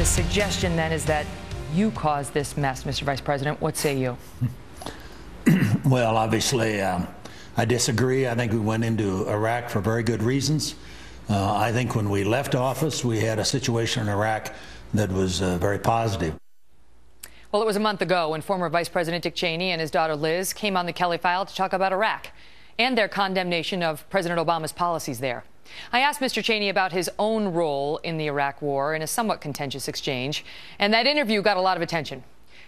The suggestion then is that you caused this mess, Mr. Vice President. What say you? Well, obviously, I disagree. I think we went into Iraq for very good reasons. I think when we left office, we had a situation in Iraq that was very positive. Well, it was a month ago when former Vice President Dick Cheney and his daughter Liz came on the Kelly File to talk about Iraq and their condemnation of President Obama's policies there. I asked Mr. Cheney about his own role in the Iraq war in a somewhat contentious exchange, and that interview got a lot of attention.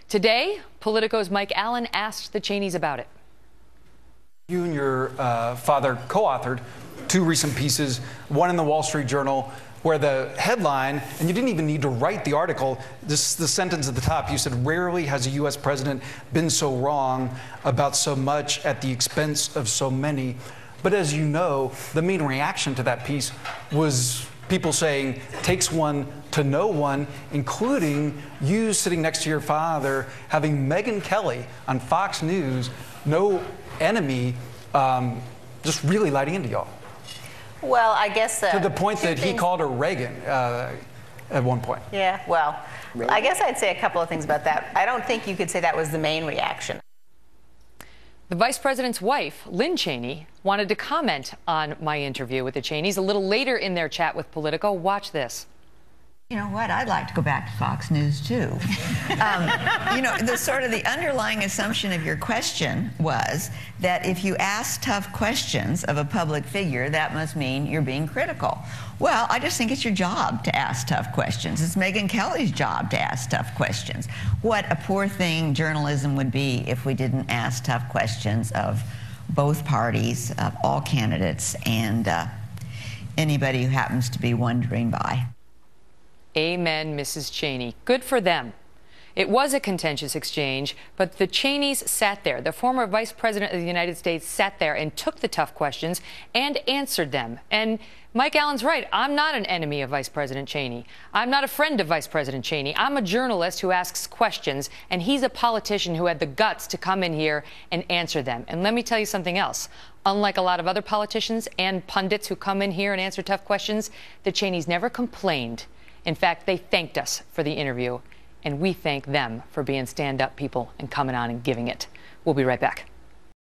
Today, Politico's Mike Allen asked the Cheneys about it. You and your father co-authored two recent pieces, one in the Wall Street Journal, where the headline, and you didn't even need to write the article, the sentence at the top, you said, "Rarely has a U.S. president been so wrong about so much at the expense of so many." But as you know, the main reaction to that piece was people saying, "Takes one to know one," including you sitting next to your father, having Megyn Kelly on Fox News, no enemy, just really lighting into y'all. Well, I guess to the point that he called her Reagan at one point. Yeah, well, really? I guess I'd say a couple of things about that. I don't think you could say that was the main reaction. The Vice President's wife, Lynn Cheney, wanted to comment on my interview with the Cheneys a little later in their chat with Politico. Watch this. You know what? I'd like to go back to Fox News, too. You know, the underlying assumption of your question was that if you ask tough questions of a public figure, that must mean you're being critical. Well, I just think it's your job to ask tough questions. It's Megyn Kelly's job to ask tough questions. What a poor thing journalism would be if we didn't ask tough questions of both parties, of all candidates, and anybody who happens to be wondering by. Amen, Mrs. Cheney. Good for them. It was a contentious exchange, but the Cheneys sat there. The former Vice President of the United States sat there and took the tough questions and answered them. And Mike Allen's right. I'm not an enemy of Vice President Cheney. I'm not a friend of Vice President Cheney. I'm a journalist who asks questions, and he's a politician who had the guts to come in here and answer them. And let me tell you something else. Unlike a lot of other politicians and pundits who come in here and answer tough questions, the Cheneys never complained. In fact, they thanked us for the interview, and we thank them for being stand-up people and coming on and giving it. We'll be right back.